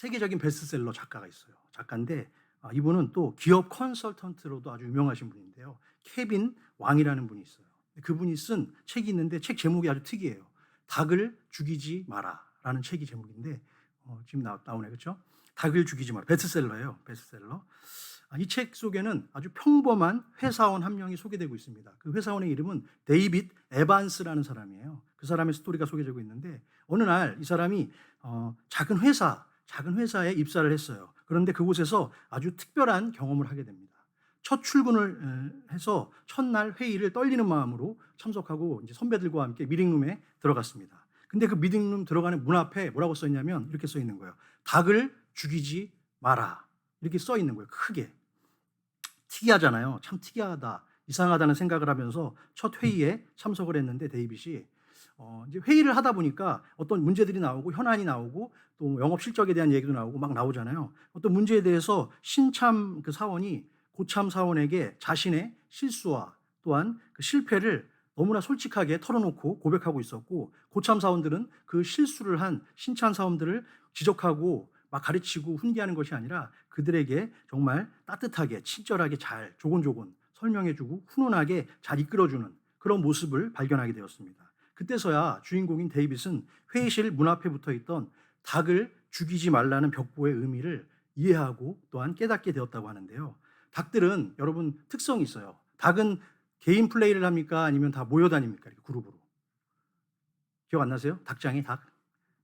세계적인 베스트셀러 작가가 있어요. 작가인데 이분은 또 기업 컨설턴트로도 아주 유명하신 분인데요. 케빈 왕이라는 분이 있어요. 그분이 쓴 책이 있는데 책 제목이 아주 특이해요. 닭을 죽이지 마라라는 책이 제목인데 지금 나오네, 그렇죠? 닭을 죽이지 마라. 베스트셀러예요. 베스트셀러. 이 책 속에는 아주 평범한 회사원 한 명이 소개되고 있습니다. 그 회사원의 이름은 데이빗 에반스라는 사람이에요. 그 사람의 스토리가 소개되고 있는데 어느 날 이 사람이 작은 회사에 입사를 했어요. 그런데 그곳에서 아주 특별한 경험을 하게 됩니다. 첫 출근을 해서 첫날 회의를 떨리는 마음으로 참석하고 이제 선배들과 함께 미팅룸에 들어갔습니다. 근데 그 미팅룸 들어가는 문 앞에 뭐라고 써 있냐면 이렇게 써 있는 거예요. 닭을 죽이지 마라. 이렇게 써 있는 거예요. 크게. 특이하잖아요. 참 특이하다, 이상하다는 생각을 하면서 첫 회의에 참석을 했는데 데이빗이 이제 회의를 하다 보니까 어떤 문제들이 나오고 현안이 나오고 또 영업 실적에 대한 얘기도 나오고 막 나오잖아요. 어떤 문제에 대해서 신참 그 사원이 고참 사원에게 자신의 실수와 또한 그 실패를 너무나 솔직하게 털어놓고 고백하고 있었고, 고참 사원들은 그 실수를 한 신참 사원들을 지적하고 막 가르치고 훈계하는 것이 아니라 그들에게 정말 따뜻하게 친절하게 잘 조곤조곤 설명해주고 훈훈하게 잘 이끌어주는 그런 모습을 발견하게 되었습니다. 그때서야 주인공인 데이빗은 회의실 문 앞에 붙어있던 닭을 죽이지 말라는 벽보의 의미를 이해하고 또한 깨닫게 되었다고 하는데요. 닭들은 여러분 특성이 있어요. 닭은 개인 플레이를 합니까? 아니면 다 모여 다닙니까? 이렇게 그룹으로. 기억 안 나세요? 닭장에 닭.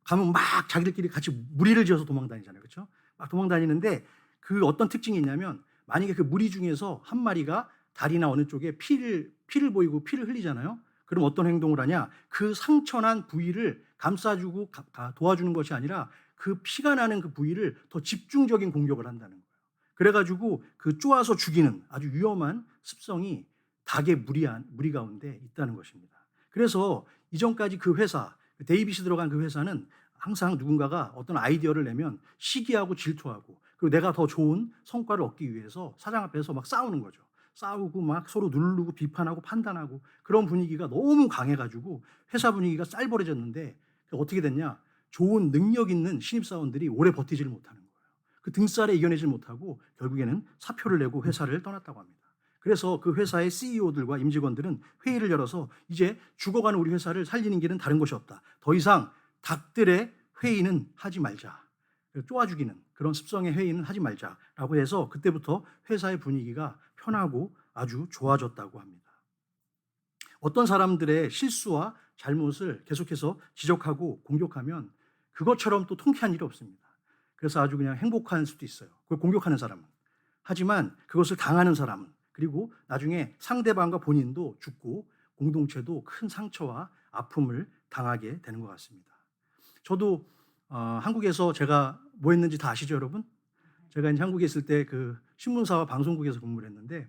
가면 막 자기들끼리 같이 무리를 지어서 도망 다니잖아요. 그렇죠? 막 도망 다니는데 그 어떤 특징이 있냐면 만약에 그 무리 중에서 한 마리가 다리나 어느 쪽에 피를 보이고 피를 흘리잖아요. 그럼 어떤 행동을 하냐? 그 상처난 부위를 감싸주고 도와주는 것이 아니라 그 피가 나는 그 부위를 더 집중적인 공격을 한다는 거예요. 그래가지고 그 쪼아서 죽이는 아주 위험한 습성이 닭의 무리 가운데 있다는 것입니다. 그래서 이전까지 그 회사, 데이빗이 들어간 그 회사는 항상 누군가가 어떤 아이디어를 내면 시기하고 질투하고 그리고 내가 더 좋은 성과를 얻기 위해서 사장 앞에서 막 싸우는 거죠. 싸우고 막 서로 누르고 비판하고 판단하고 그런 분위기가 너무 강해가지고 회사 분위기가 쌀벌해졌는데 어떻게 됐냐? 좋은 능력 있는 신입사원들이 오래 버티지를 못하는 거예요. 그 등살에 이겨내지 못하고 결국에는 사표를 내고 회사를 떠났다고 합니다. 그래서 그 회사의 CEO들과 임직원들은 회의를 열어서 이제 죽어가는 우리 회사를 살리는 길은 다른 것이 없다. 더 이상 닭들의 회의는 하지 말자. 쪼아 죽이는 그런 습성의 회의는 하지 말자라고 해서 그때부터 회사의 분위기가 편하고 아주 좋아졌다고 합니다. 어떤 사람들의 실수와 잘못을 계속해서 지적하고 공격하면 그것처럼 또 통쾌한 일이 없습니다. 그래서 아주 그냥 행복할 수도 있어요. 그걸 공격하는 사람은. 하지만 그것을 당하는 사람은, 그리고 나중에 상대방과 본인도 죽고 공동체도 큰 상처와 아픔을 당하게 되는 것 같습니다. 저도 한국에서 제가 뭐 했는지 다 아시죠, 여러분? 제가 이제 한국에 있을 때 그 신문사와 방송국에서 근무를 했는데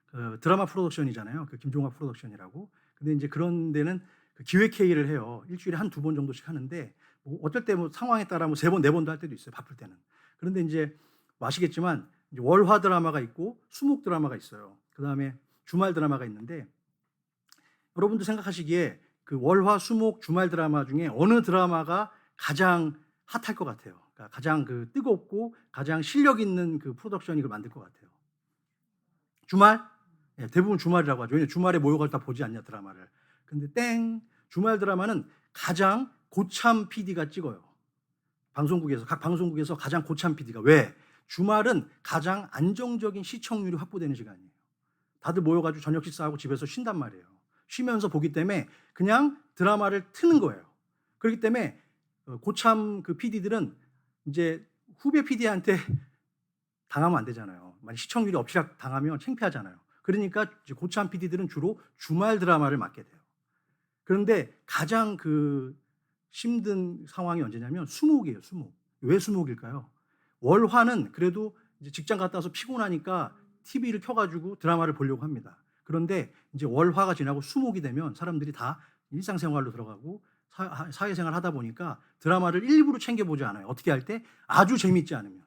그 드라마 프로덕션이잖아요. 그 김종학 프로덕션이라고. 근데 이제 그런 데는 그 기획회의를 해요. 일주일에 한 두 번 정도씩 하는데 뭐 어쩔 때 뭐 상황에 따라 뭐 세 번, 네 번도 할 때도 있어요. 바쁠 때는. 그런데 이제 뭐 아시겠지만 이제 월화 드라마가 있고 수목 드라마가 있어요. 그다음에 주말 드라마가 있는데 여러분도 생각하시기에 그 월화 수목 주말 드라마 중에 어느 드라마가 가장 핫할 것 같아요? 그러니까 가장 그 뜨겁고 가장 실력 있는 그 프로덕션이 그걸 만들 것 같아요. 주말? 예, 대부분 주말이라고 하죠. 왜냐면 주말에 모여가지고 다 보지 않냐, 드라마를. 근데 땡! 주말 드라마는 가장 고참 PD가 찍어요. 각 방송국에서 가장 고참 PD가. 왜? 주말은 가장 안정적인 시청률이 확보되는 시간이에요. 다들 모여가지고 저녁 식사하고 집에서 쉰단 말이에요. 쉬면서 보기 때문에 그냥 드라마를 트는 거예요. 그렇기 때문에 고참 그 PD들은 이제 후배 PD한테 당하면 안 되잖아요. 만약 시청률이 엎치락 당하면 창피하잖아요. 그러니까 이제 고참 PD들은 주로 주말 드라마를 맡게 돼요. 그런데 가장 그 힘든 상황이 언제냐면 수목이에요, 수목. 왜 수목일까요? 월화는 그래도 이제 직장 갔다 와서 피곤하니까 TV를 켜가지고 드라마를 보려고 합니다. 그런데 이제 월화가 지나고 수목이 되면 사람들이 다 일상생활로 들어가고 사회생활 하다 보니까 드라마를 일부러 챙겨보지 않아요. 어떻게 할 때? 아주 재밌지 않으면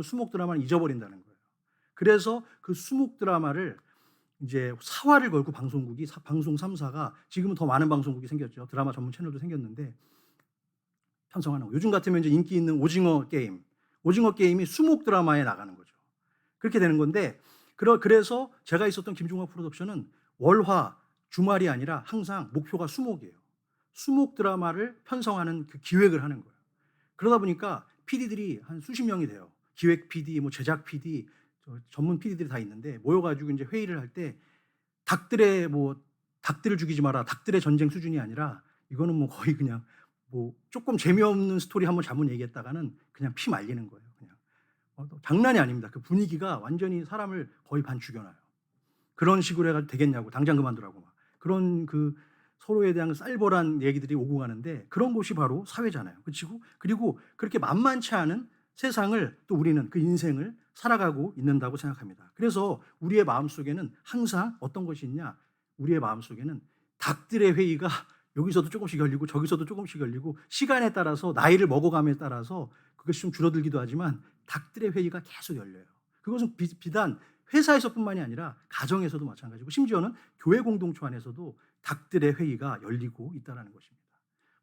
수목 드라마는 잊어버린다는 거예요. 그래서 그 수목 드라마를 이제 사활을 걸고 방송 3사가 지금은 더 많은 방송국이 생겼죠. 드라마 전문 채널도 생겼는데 편성하는 거. 요즘 같으면 이제 인기 있는 오징어 게임이 수목 드라마에 나가는 거죠. 그렇게 되는 건데, 그래서 제가 있었던 김종학 프로덕션은 월화 주말이 아니라 항상 목표가 수목이에요. 수목 드라마를 편성하는 그 기획을 하는 거예요. 그러다 보니까 PD들이 한 수십 명이 돼요. 기획 PD, 뭐 제작 PD, 전문 PD들이 다 있는데 모여가지고 이제 회의를 할 때 닭들을 죽이지 마라, 닭들의 전쟁 수준이 아니라 이거는 뭐 거의 그냥 뭐 조금 재미없는 스토리 한번 잘못 얘기했다가는 그냥 피 말리는 거예요. 그냥 장난이 아닙니다. 그 분위기가 완전히 사람을 거의 반 죽여놔요. 그런 식으로 해가지고 되겠냐고, 당장 그만두라고 막 그런 그 서로에 대한 쌀벌한 얘기들이 오고 가는데, 그런 곳이 바로 사회잖아요. 그리고 그렇게 만만치 않은 세상을 또 우리는 그 인생을 살아가고 있는다고 생각합니다. 그래서 우리의 마음속에는 항상 어떤 것이 있냐, 우리의 마음속에는 닭들의 회의가 여기서도 조금씩 열리고 저기서도 조금씩 열리고, 시간에 따라서 나이를 먹어감에 따라서 그것이 좀 줄어들기도 하지만 닭들의 회의가 계속 열려요. 그것은 비단 회사에서뿐만이 아니라 가정에서도 마찬가지고, 심지어는 교회 공동체 안에서도 닭들의 회의가 열리고 있다는 것입니다.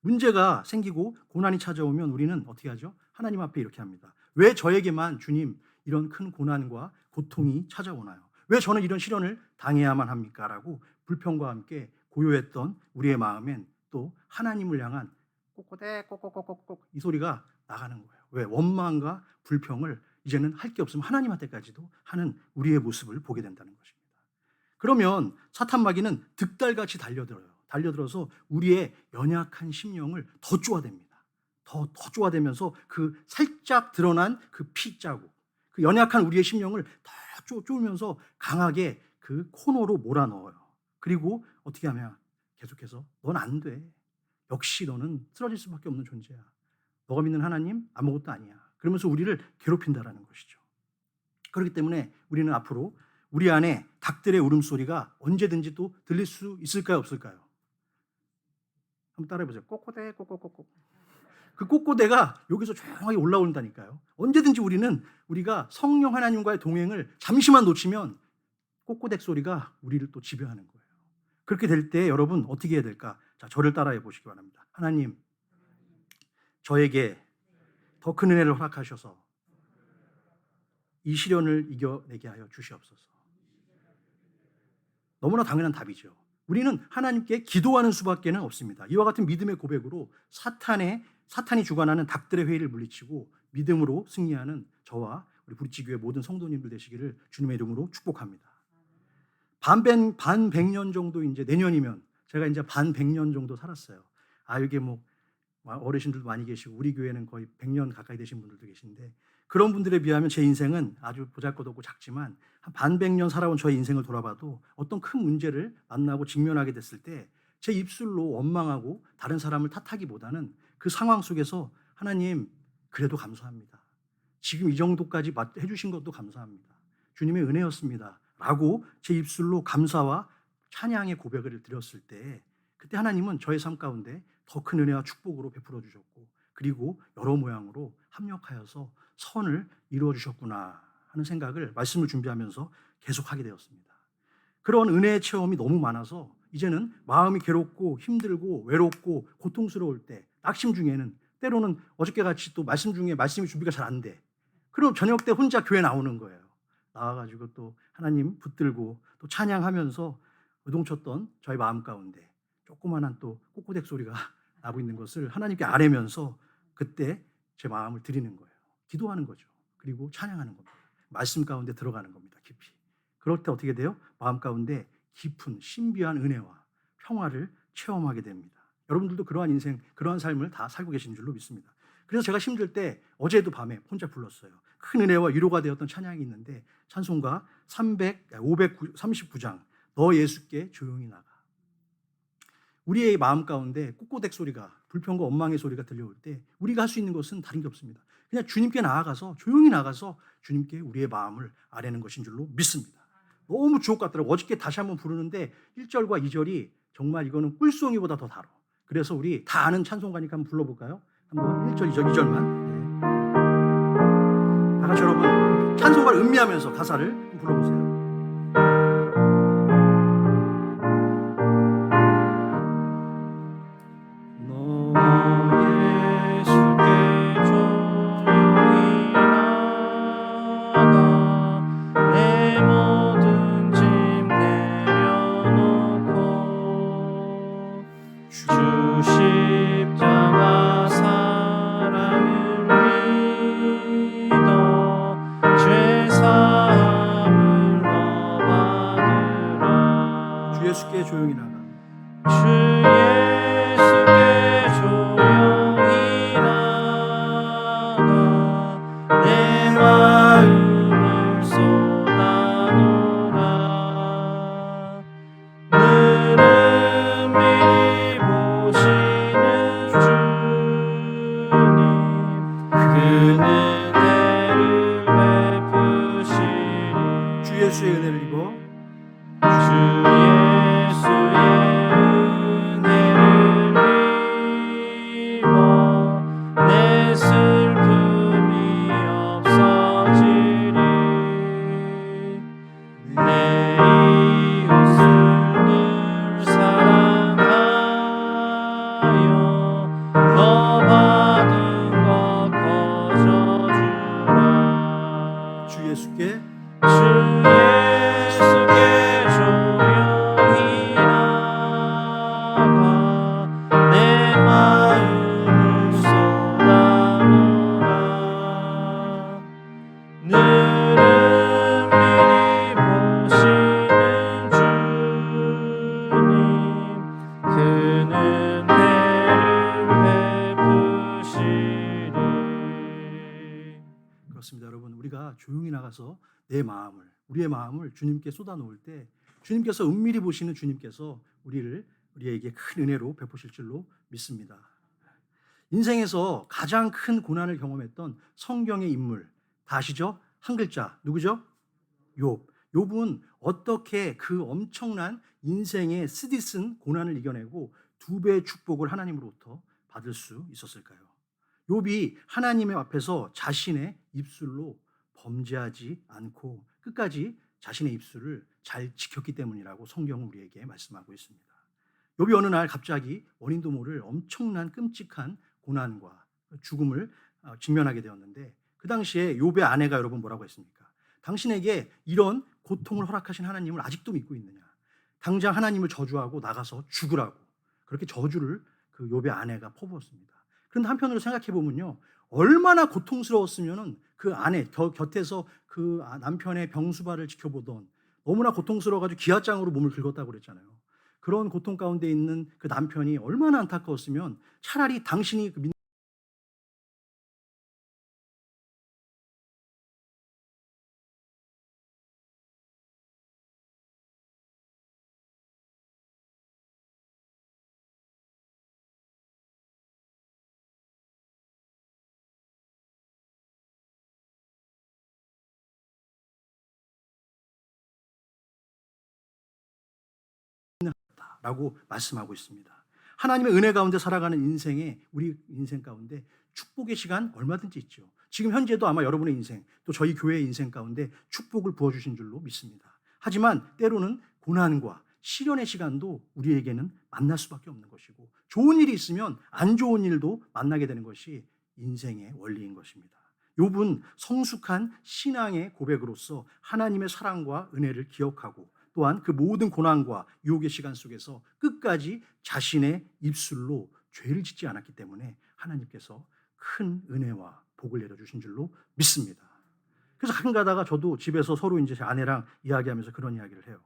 문제가 생기고 고난이 찾아오면 우리는 어떻게 하죠? 하나님 앞에 이렇게 합니다. 왜 저에게만 주님 이런 큰 고난과 고통이 찾아오나요? 왜 저는 이런 시련을 당해야만 합니까? 라고 불평과 함께 고요했던 우리의 마음엔 또 하나님을 향한 꼬꼬대 꼬꼬꼬꼬꼬 이 소리가 나가는 거예요. 왜? 원망과 불평을 이제는 할 게 없으면 하나님한테까지도 하는 우리의 모습을 보게 된다는 것입니다. 그러면 사탄 마귀는 득달같이 달려들어서 우리의 연약한 심령을 더 쪼아댑니다. 더 쪼아대면서 그 살짝 드러난 그 피자국, 그 연약한 우리의 심령을 더 쪼으면서 강하게 그 코너로 몰아넣어요. 그리고 어떻게 하면 계속해서 넌 안 돼. 역시 너는 쓰러질 수밖에 없는 존재야. 너가 믿는 하나님 아무것도 아니야. 그러면서 우리를 괴롭힌다라는 것이죠. 그렇기 때문에 우리는 앞으로 우리 안에 닭들의 울음소리가 언제든지 또 들릴 수 있을까요, 없을까요? 한번 따라해보세요. 꼬꼬대 꼬꼬꼬꼬. 그 꼬꼬대가 여기서 조용하게 올라온다니까요. 언제든지 우리가 성령 하나님과의 동행을 잠시만 놓치면 꼬꼬댁 소리가 우리를 또 지배하는 거예요. 그렇게 될 때 여러분 어떻게 해야 될까? 자, 저를 따라해 보시기 바랍니다. 하나님, 저에게 더 큰 은혜를 허락하셔서 이 시련을 이겨내게 하여 주시옵소서. 너무나 당연한 답이죠. 우리는 하나님께 기도하는 수밖에 없습니다. 이와 같은 믿음의 고백으로 사탄이 주관하는 닭들의 회의를 물리치고 믿음으로 승리하는 저와 우리 부르치교회 모든 성도님들 되시기를 주님의 이름으로 축복합니다. 반백년 정도, 이제 내년이면 제가 이제 반백년 정도 살았어요. 이게 뭐 어르신들도 많이 계시고 우리 교회는 거의 100년 가까이 되신 분들도 계신데, 그런 분들에 비하면 제 인생은 아주 보잘것없고 작지만 한 반백년 살아온 저의 인생을 돌아봐도 어떤 큰 문제를 만나고 직면하게 됐을 때 제 입술로 원망하고 다른 사람을 탓하기보다는 그 상황 속에서 하나님 그래도 감사합니다. 지금 이 정도까지 해주신 것도 감사합니다. 주님의 은혜였습니다. 라고 제 입술로 감사와 찬양의 고백을 드렸을 때, 그때 하나님은 저의 삶 가운데 더 큰 은혜와 축복으로 베풀어 주셨고, 그리고 여러 모양으로 합력하여서 선을 이루어 주셨구나 하는 생각을 말씀을 준비하면서 계속 하게 되었습니다. 그런 은혜의 체험이 너무 많아서 이제는 마음이 괴롭고 힘들고 외롭고 고통스러울 때, 낙심 중에는 때로는 어저께같이 또 말씀 중에 말씀이 준비가 잘 안 돼. 그럼 저녁 때 혼자 교회 나오는 거예요. 나와가지고 또 하나님 붙들고 또 찬양하면서 요동쳤던 저의 마음 가운데 조그만한 또 꼬꼬댁 소리가 나고 있는 것을 하나님께 아뢰면서 그때 제 마음을 드리는 거예요. 기도하는 거죠. 그리고 찬양하는 겁니다. 말씀 가운데 들어가는 겁니다. 깊이. 그럴 때 어떻게 돼요? 마음 가운데 깊은 신비한 은혜와 평화를 체험하게 됩니다. 여러분들도 그러한 인생, 그러한 삶을 다 살고 계신 줄로 믿습니다. 그래서 제가 힘들 때 어제도 밤에 혼자 불렀어요. 큰 은혜와 위로가 되었던 찬양이 있는데, 찬송가 539장 너 예수께 조용히 나가. 우리의 마음 가운데 꼬꼬댁 소리가, 불평과 원망의 소리가 들려올 때 우리가 할 수 있는 것은 다른 게 없습니다. 그냥 주님께 나아가서 조용히 나가서 주님께 우리의 마음을 아뢰는 것인 줄로 믿습니다. 너무 주옥 같더라고. 어저께 다시 한번 부르는데 1절과 2절이 정말 이거는 꿀송이보다 더 달아. 그래서 우리 다 아는 찬송가니까 한번 불러볼까요? 한번 1절, 2절, 2절만. 다 같이 여러분 찬송가를 음미하면서 가사를 불러보세요. 너 예수 예수의 은혜를 입어 주 예수의 은혜를 입어 내 슬픔이 없어지리. 내 이웃을 늘 사랑하여 너 받은 것 거저주라. 주 예수께 주 예수께 조용히 나가 내 마음을 쏟아놓으라. 늘은 미리 보시는 주님 그 은혜를 베푸시리. 그렇습니다, 여러분. 우리가 조용히 나가서 내 마음을, 우리의 마음을 주님께 쏟아놓을 때 주님께서 은밀히 보시는 주님께서 우리에게 큰 은혜로 베푸실 줄로 믿습니다. 인생에서 가장 큰 고난을 경험했던 성경의 인물 다 아시죠? 한 글자 누구죠? 욥. 욥은 어떻게 그 엄청난 인생의 쓰디쓴 고난을 이겨내고 2배의 축복을 하나님으로부터 받을 수 있었을까요? 욥이 하나님의 앞에서 자신의 입술로 범죄하지 않고 끝까지 자신의 입술을 잘 지켰기 때문이라고 성경은 우리에게 말씀하고 있습니다. 욥이 어느 날 갑자기 원인도 모를 엄청난 끔찍한 고난과 죽음을 직면하게 되었는데, 그 당시에 욥의 아내가 여러분 뭐라고 했습니까? 당신에게 이런 고통을 허락하신 하나님을 아직도 믿고 있느냐? 당장 하나님을 저주하고 나가서 죽으라고, 그렇게 저주를 그 욥의 아내가 퍼부었습니다. 그런데 한편으로 생각해 보면요, 얼마나 고통스러웠으면은 그 아내 곁에서 그 남편의 병수발을 지켜보던, 너무나 고통스러워가지고 기아장으로 몸을 긁었다고 그랬잖아요. 그런 고통 가운데 있는 그 남편이 얼마나 안타까웠으면 차라리 당신이 라고 말씀하고 있습니다. 하나님의 은혜 가운데 살아가는 인생에, 우리 인생 가운데 축복의 시간 얼마든지 있죠. 지금 현재도 아마 여러분의 인생, 또 저희 교회의 인생 가운데 축복을 부어주신 줄로 믿습니다. 하지만 때로는 고난과 시련의 시간도 우리에게는 만날 수밖에 없는 것이고, 좋은 일이 있으면 안 좋은 일도 만나게 되는 것이 인생의 원리인 것입니다. 욥은 성숙한 신앙의 고백으로서 하나님의 사랑과 은혜를 기억하고, 또한 그 모든 고난과 유혹의 시간 속에서 끝까지 자신의 입술로 죄를 짓지 않았기 때문에 하나님께서 큰 은혜와 복을 내려주신 줄로 믿습니다. 그래서 가끔 가다가 저도 집에서 서로 이제 제 아내랑 이야기하면서 그런 이야기를 해요.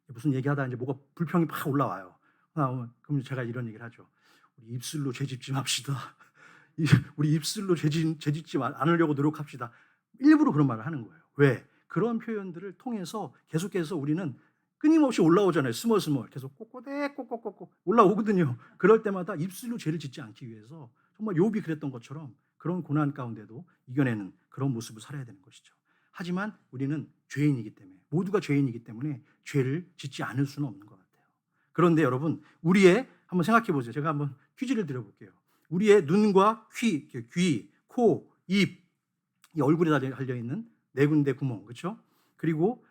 무슨 얘기하다 이제 뭐가 불평이 팍 올라와요. 그럼 제가 이런 얘기를 하죠. 우리 입술로 죄 짓지 맙시다. 우리 입술로 죄 짓지 않으려고 노력합시다. 일부러 그런 말을 하는 거예요. 왜? 그런 표현들을 통해서 계속해서 우리는 끊임없이 올라오잖아요. 스멀스멀 계속 꼬꼬대 올라오거든요. 그럴 때마다 입술로 죄를 짓지 않기 위해서 정말 욥이 그랬던 것처럼 그런 고난 가운데도 이겨내는 그런 모습을 살아야 되는 것이죠. 하지만 우리는 죄인이기 때문에, 모두가 죄인이기 때문에 죄를 짓지 않을 수는 없는 것 같아요. 그런데 여러분, 우리의 한번 생각해 보세요. 제가 한번 퀴즈를 드려볼게요. 우리의 눈과 귀, 코, 입, 이 얼굴에 달려 있는 네 군데 구멍, 그렇죠? 그리고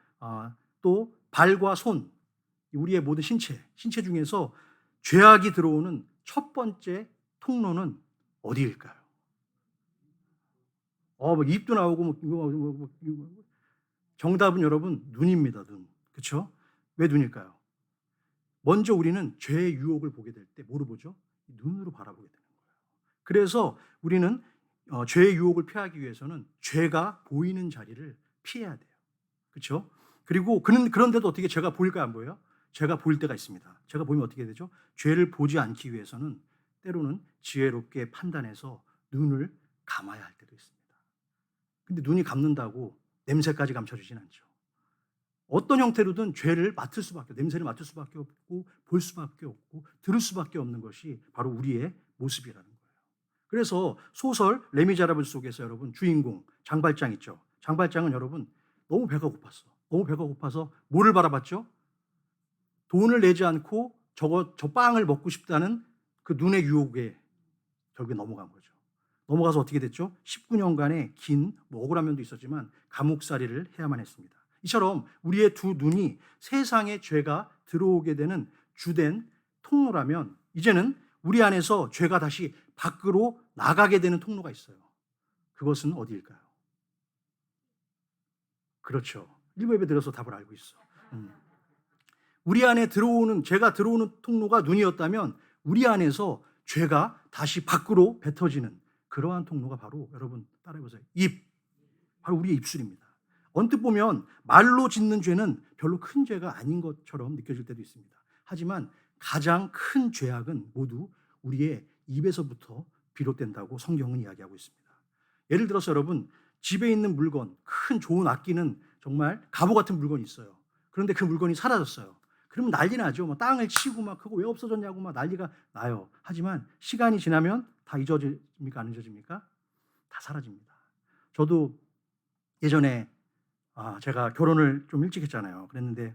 또 발과 손, 우리의 모든 신체 중에서 죄악이 들어오는 첫 번째 통로는 어디일까요? 뭐 입도 나오고 정답은 여러분 눈입니다. 눈, 그렇죠? 왜 눈일까요? 먼저 우리는 죄의 유혹을 보게 될 때 뭐로 보죠? 눈으로 바라보게 되는 거예요. 그래서 우리는 죄의 유혹을 피하기 위해서는 죄가 보이는 자리를 피해야 돼요. 그렇죠? 그리고 그런데도 어떻게 죄가 보일까요? 안 보여요? 죄가 보일 때가 있습니다. 죄가 보이면 어떻게 되죠? 죄를 보지 않기 위해서는 때로는 지혜롭게 판단해서 눈을 감아야 할 때도 있습니다. 근데 눈이 감는다고 냄새까지 감춰주진 않죠. 어떤 형태로든 죄를 맡을 수밖에, 냄새를 맡을 수밖에 없고, 볼 수밖에 없고, 들을 수밖에 없는 것이 바로 우리의 모습이라는 거예요. 그래서 소설 레미제라블 속에서 여러분 주인공 장발장 있죠. 장발장은 여러분 너무 배가 고팠어. 너무 배가 고파서 뭐를 바라봤죠? 돈을 내지 않고 저 빵을 먹고 싶다는 그 눈의 유혹에 결국에 넘어간 거죠. 넘어가서 어떻게 됐죠? 19년간의 긴 억울한 면도 있었지만 감옥살이를 해야만 했습니다. 이처럼 우리의 두 눈이 세상의 죄가 들어오게 되는 주된 통로라면 이제는 우리 안에서 죄가 다시 밖으로 나가게 되는 통로가 있어요. 그것은 어디일까요? 그렇죠. 일부 예배 들어서 답을 알고 있어. 우리 안에 죄가 들어오는 통로가 눈이었다면 우리 안에서 죄가 다시 밖으로 뱉어지는 그러한 통로가 바로 여러분 따라해보세요. 바로 우리의 입술입니다. 언뜻 보면 말로 짓는 죄는 별로 큰 죄가 아닌 것처럼 느껴질 때도 있습니다. 하지만 가장 큰 죄악은 모두 우리의 입에서부터 비롯된다고 성경은 이야기하고 있습니다. 예를 들어서 여러분 집에 있는 물건, 큰 좋은 악기는 정말 갑오 같은 물건이 있어요. 그런데 그 물건이 사라졌어요. 그러면 난리 나죠. 뭐 땅을 치고 막 그거 왜 없어졌냐고 막 난리가 나요. 하지만 시간이 지나면 다 잊어집니까? 안 잊어집니까? 다 사라집니다. 저도 예전에 제가 결혼을 좀 일찍 했잖아요. 그랬는데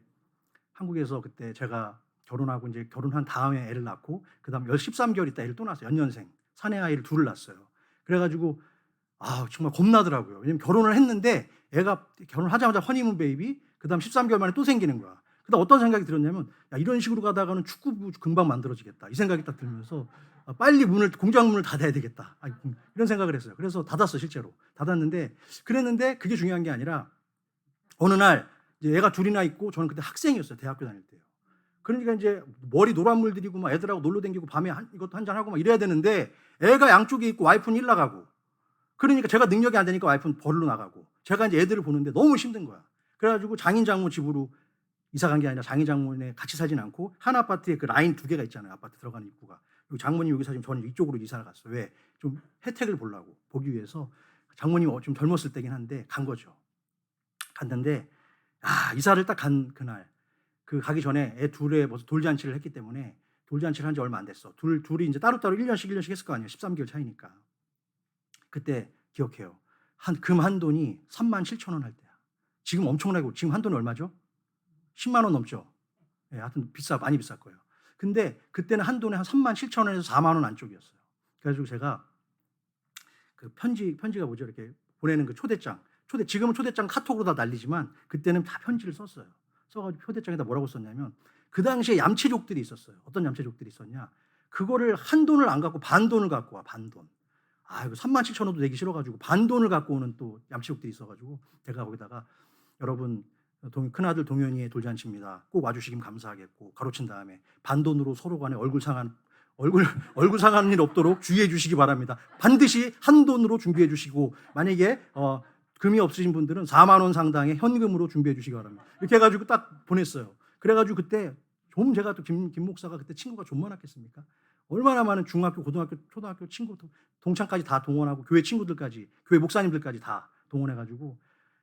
한국에서 그때 제가 결혼하고 이제 결혼한 다음에 애를 낳고 그다음 13개월 있다 애를 또 낳았어요. 연년생 사내 아이를 둘을 낳았어요. 그래가지고 정말 겁나더라고요. 왜냐면 결혼을 했는데 애가 결혼하자마자 허니문 베이비 그다음 13개월 만에 또 생기는 거야. 그다음 어떤 생각이 들었냐면 이런 식으로 가다가는 축구부 금방 만들어지겠다. 이 생각이 딱 들면서 빨리 공장 문을 닫아야 되겠다. 이런 생각을 했어요. 그래서 닫았어 실제로. 닫았는데 그랬는데 그게 중요한 게 아니라 어느 날 이제 애가 둘이나 있고 저는 그때 학생이었어요. 대학교 다닐 때요. 그러니까 이제 머리 노란물 들이고 막 애들하고 놀러 다니고 밤에 이것도 한잔하고 막 이래야 되는데 애가 양쪽에 있고 와이프는 일 나가고 그러니까 제가 능력이 안 되니까 와이프는 벌로 나가고 제가 이제 애들을 보는데 너무 힘든 거야. 그래가지고 장인 장모 집으로 이사 간 게 아니라 장인 장모네 같이 살진 않고 한 아파트에 그 라인 2개가 있잖아요. 아파트 들어가는 입구가. 여기 장모님 여기 사시면 저는 이쪽으로 이사를 갔어요. 왜? 좀 혜택을 보기 위해서 장모님 좀 젊었을 때긴 한데 간 거죠. 갔는데 이사를 딱 간 그날 가기 전에 애 둘에 벌써 돌잔치를 했기 때문에 돌잔치를 한 지 얼마 안 됐어. 둘이 이제 따로따로 1년씩 했을 거 아니에요. 13개월 차이니까. 그때 기억해요. 금 한 돈이 37,000원 할 때야. 지금 엄청나고 지금 한 돈이 얼마죠? 10만 원 넘죠. 예, 하여튼 많이 비쌀 거예요. 근데 그때는 한 돈에 한 37,000원에서 4만 원 안쪽이었어요. 그래가지고 제가 그 편지가 뭐죠? 이렇게 보내는 그 초대장. 지금은 초대장 카톡으로 다 날리지만 그때는 다 편지를 썼어요. 써가지고 초대장에다 뭐라고 썼냐면 그 당시에 얌체족들이 있었어요. 어떤 얌체족들이 있었냐? 그거를 한 돈을 안 갖고 반 돈을 갖고 와. 반 돈. 이거 37,000원도 내기 싫어가지고 반 돈을 갖고 오는 또 얌체족들이 있어가지고 제가 거기다가 여러분 큰아들 동현이의 돌잔치입니다. 꼭 와주시긴 감사하겠고 가로친 다음에 반 돈으로 서로 간에 얼굴 상하는 일 없도록 주의해 주시기 바랍니다. 반드시 한 돈으로 준비해 주시고 만약에 금이 없으신 분들은 4만 원 상당의 현금으로 준비해 주시기 바랍니다. 이렇게 해가지고 딱 보냈어요. 그래가지고 그때 제가 또 김 목사가 그때 친구가 좀 많았겠습니까? 얼마나 많은 중학교, 고등학교, 초등학교 친구 동창까지 다 동원하고 교회 친구들까지 교회 목사님들까지 다 동원해가지고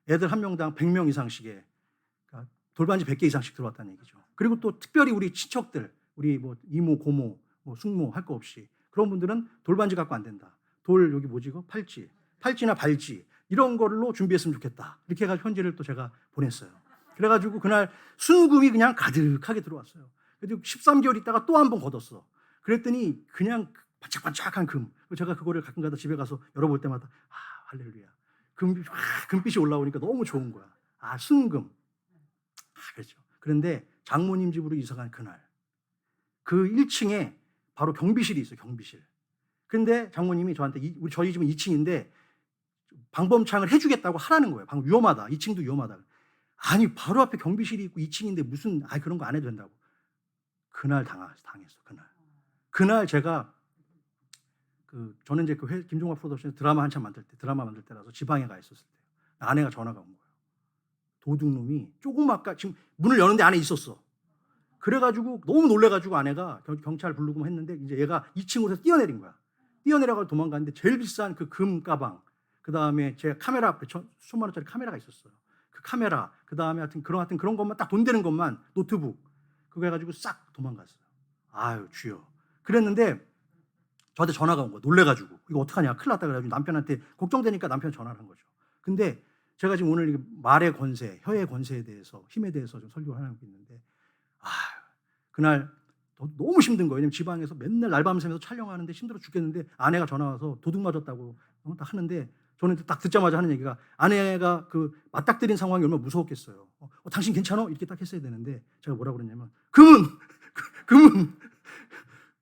애들 한 명당 100명 이상씩의 그러니까 돌반지 100개 이상씩 들어왔다는 얘기죠. 그리고 또 특별히 우리 친척들, 우리 뭐 이모, 고모, 뭐 숙모 할 거 없이 그런 분들은 돌반지 갖고 안 된다. 여기 뭐지 이거? 팔찌나 발찌 이런 걸로 준비했으면 좋겠다. 이렇게 해가지고 편지를 또 제가 보냈어요. 그래가지고 그날 순금이 그냥 가득하게 들어왔어요. 그래서 13개월 있다가 또 한 번 걷었어. 그랬더니 그냥 반짝반짝한 금. 제가 그거를 가끔가다 집에 가서 열어볼 때마다 할렐루야. 금빛이 올라오니까 너무 좋은 거야. 순금. 그렇죠. 그런데 장모님 집으로 이사간 그날 그 1층에 바로 경비실이 있어요. 경비실. 근데 장모님이 저한테 저희 집은 2층인데 방범창을 해주겠다고 하라는 거예요. 위험하다. 2층도 위험하다. 아니 바로 앞에 경비실이 있고 2층인데 무슨 그런 거 안 해도 된다고. 그날 당했어. 그날 제가 저는 이제 김종학 프로덕션에서 드라마 만들 때라서 지방에 가 있었을 때 아내가 전화가 온 거예요. 도둑놈이 조그맣게 지금 문을 여는데 안에 있었어. 그래가지고 너무 놀래가지고 아내가 경찰 부르고 했는데 이제 얘가 2층으로 뛰어내린 거야. 뛰어내려가지고 도망갔는데 제일 비싼 그 금 가방, 그 다음에 제 카메라 앞에 수만 원짜리 카메라가 있었어요. 그 카메라, 그 다음에 하여튼 그런 것만 딱 돈 되는 것만 노트북 그거 해가지고 싹 도망갔어요. 주여. 그랬는데 저한테 전화가 온 거야. 놀래가지고 이거 어떡하냐 큰일 났다 그래가지고 남편한테 걱정되니까 남편 전화를 한 거죠. 근데 제가 지금 오늘 말의 권세, 혀의 권세에 대해서, 힘에 대해서 좀 설교를 하고 있는데, 그날 너무 힘든 거예요. 왜냐면 지방에서 맨날 날밤새면서 촬영하는데 힘들어 죽겠는데 아내가 전화 와서 도둑 맞았다고 딱 하는데, 저는 딱 듣자마자 하는 얘기가, 아내가 그 맞닥뜨린 상황이 얼마나 무서웠겠어요. 당신 괜찮아? 이렇게 딱 했어야 되는데 제가 뭐라 그랬냐면, 금은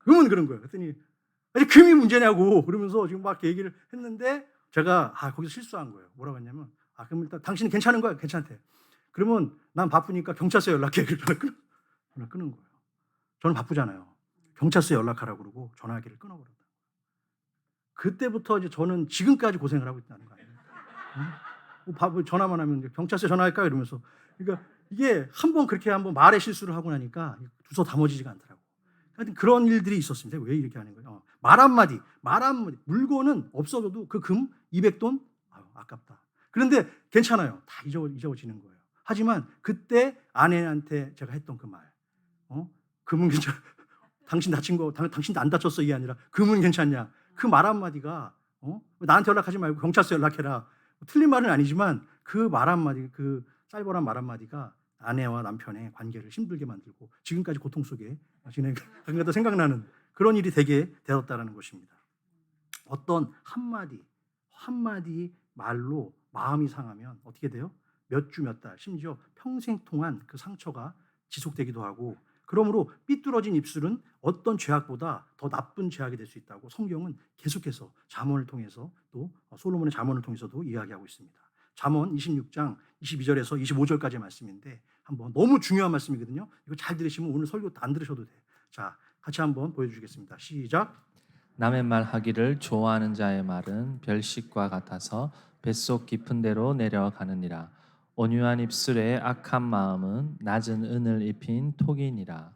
그런 거예요. 그랬더니 아니 금이 문제냐고 그러면서 지금 막 얘기를 했는데, 제가 거기서 실수한 거예요. 뭐라고 했냐면, 그럼 일단 당신은 괜찮은 거야? 괜찮대. 그러면 난 바쁘니까 경찰서에 연락해. 전화 끄는 거예요. 저는 바쁘잖아요. 경찰서에 연락하라고 그러고 전화기를 끊어버렸다. 그때부터 이제 저는 지금까지 고생을 하고 있다는 거예요. 전화만 하면 경찰서에 전화할까 이러면서. 그러니까 이게 한번 그렇게 한번 말의 실수를 하고 나니까 두서 담아지지가 않더라고. 하여튼 그런 일들이 있었습니다. 왜 이렇게 하는 거예요? 말 한마디, 물건은 없어져도 그 금 200돈 아깝다. 그런데 괜찮아요. 다 잊어지는 거예요. 하지만 그때 아내한테 제가 했던 그 말, 금은 괜찮아. 당신 다친 거, 당신도 안 다쳤어, 이게 아니라 금은 괜찮냐. 그 말 한마디가, 나한테 연락하지 말고 경찰서 연락해라. 틀린 말은 아니지만 그 말 한마디, 그 쌀벌한 말 한마디가 아내와 남편의 관계를 힘들게 만들고 지금까지 고통 속에 지내가 생각나는 그런 일이 되게 되었다라는 것입니다. 어떤 한마디 말로 마음이 상하면 어떻게 돼요? 몇 주, 몇 달, 심지어 평생 동안 그 상처가 지속되기도 하고, 그러므로 삐뚤어진 입술은 어떤 죄악보다 더 나쁜 죄악이 될 수 있다고 성경은 계속해서 잠언을 통해서, 또 솔로몬의 잠언을 통해서도 이야기하고 있습니다. 잠언 26장 22절에서 25절까지의 말씀인데, 한번 너무 중요한 말씀이거든요. 이거 잘 들으시면 오늘 설교 안 들으셔도 돼요. 자, 같이 한번 보여주겠습니다. 시작. 남의 말 하기를 좋아하는 자의 말은 별식과 같아서 뱃속 깊은 데로 내려가느니라. 온유한 입술에 악한 마음은 낮은 은을 입힌 톡이니라.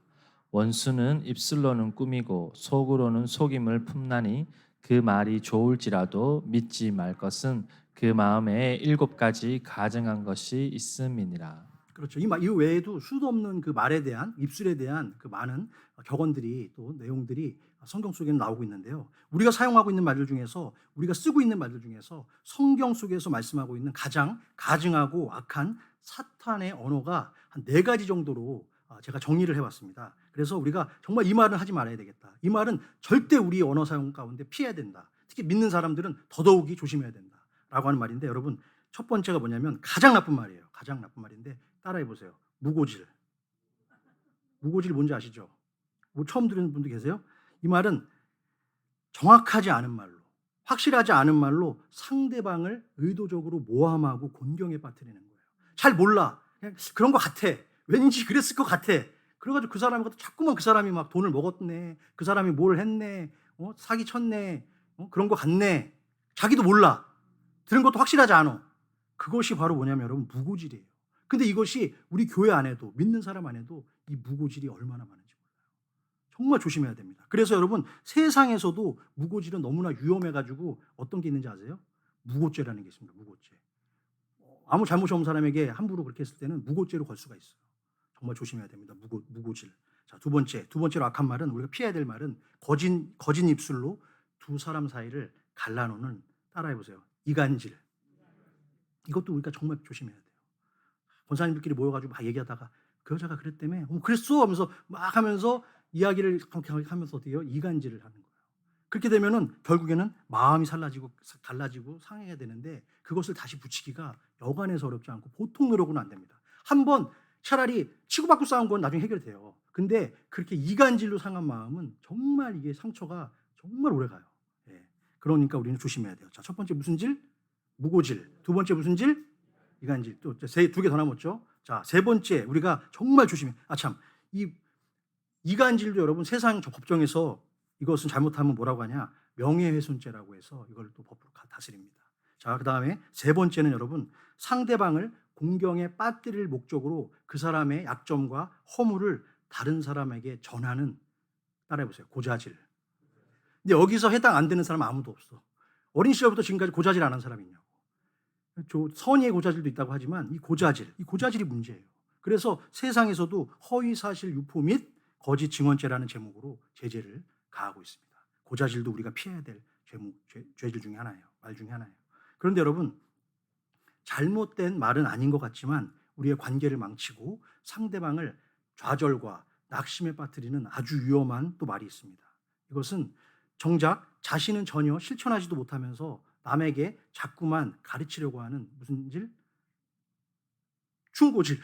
원수는 입술로는 꾸미고 속으로는 속임을 품나니 그 말이 좋을지라도 믿지 말 것은 그 마음에 7가지 가증한 것이 있음이니라. 그렇죠. 이 외에도 수도 없는 그 말에 대한, 입술에 대한 그 많은 격언들이, 또 내용들이 성경 속에는 나오고 있는데요. 우리가 사용하고 있는 말들 중에서, 우리가 쓰고 있는 말들 중에서 성경 속에서 말씀하고 있는 가장 가증하고 악한 사탄의 언어가 한 4가지 정도로 제가 정리를 해봤습니다. 그래서 우리가 정말 이 말은 하지 말아야 되겠다. 이 말은 절대 우리 언어 사용 가운데 피해야 된다. 특히 믿는 사람들은 더더욱이 조심해야 된다. 라고 하는 말인데, 여러분, 첫 번째가 뭐냐면 가장 나쁜 말이에요. 가장 나쁜 말인데 따라해 보세요. 무고질. 무고질 뭔지 아시죠? 뭐 처음 들은 분도 계세요? 이 말은 정확하지 않은 말로, 확실하지 않은 말로 상대방을 의도적으로 모함하고 곤경에 빠뜨리는 거예요. 잘 몰라. 그냥 그런 것 같아. 왠지 그랬을 것 같아. 그래가지고 그 사람이 자꾸만 그 사람이 막 돈을 먹었네. 그 사람이 뭘 했네. 사기 쳤네. 그런 것 같네. 자기도 몰라. 들은 것도 확실하지 않아. 그것이 바로 뭐냐면 여러분, 무고질이에요. 근데 이것이 우리 교회 안에도, 믿는 사람 안에도 이 무고질이 얼마나 많은지 몰라요. 정말 조심해야 됩니다. 그래서 여러분, 세상에서도 무고질은 너무나 위험해가지고 어떤 게 있는지 아세요? 무고죄라는 게 있습니다. 무고죄. 아무 잘못이 없는 사람에게 함부로 그렇게 했을 때는 무고죄로 걸 수가 있어요. 정말 조심해야 됩니다. 무고질. 자, 두 번째로 악한 말은, 우리가 피해야 될 말은 거짓 입술로 두 사람 사이를 갈라놓는, 따라해보세요, 이간질. 이것도 우리가 정말 조심해야 돼요. 권사님들끼리 모여가지고 막 얘기하다가 그 여자가 그랬다며, 그랬어 하면서 막 하면서 이야기를 하면서 어떻게 해요? 이간질을 하는 거예요. 그렇게 되면은 결국에는 마음이 갈라지고 상해야 되는데, 그것을 다시 붙이기가 여간해서 어렵지 않고 보통 노력은 안 됩니다. 한번 차라리 치고받고 싸운 건 나중에 해결돼요. 근데 그렇게 이간질로 상한 마음은 정말 이게 상처가 정말 오래 가요. 그러니까 우리는 조심해야 돼요. 자, 첫 번째 무슨 질? 무고질. 두 번째 무슨 질? 이간질. 또 2개 더 남았죠. 자, 세 번째 우리가 정말 조심해. 이 이간질도 여러분, 세상 법정에서 이것은 잘못하면 뭐라고 하냐? 명예훼손죄라고 해서 이걸 또 법으로 다스립니다. 자, 그다음에 세 번째는 여러분, 상대방을 공경에 빠뜨릴 목적으로 그 사람의 약점과 허물을 다른 사람에게 전하는, 따라해보세요, 고자질. 근데 여기서 해당 안 되는 사람은 아무도 없어. 어린 시절부터 지금까지 고자질 안 한 사람이 있냐고. 선의의 고자질도 있다고 하지만 이 고자질이 문제예요. 그래서 세상에서도 허위사실 유포 및 거짓 증언죄라는 제목으로 제재를 가하고 있습니다. 고자질도 우리가 피해야 될 죄질 중에 하나예요. 말 중에 하나예요. 그런데 여러분, 잘못된 말은 아닌 것 같지만 우리의 관계를 망치고 상대방을 좌절과 낙심에 빠뜨리는 아주 위험한 또 말이 있습니다. 이것은 정작 자신은 전혀 실천하지도 못하면서 남에게 자꾸만 가르치려고 하는 무슨 질? 충고질.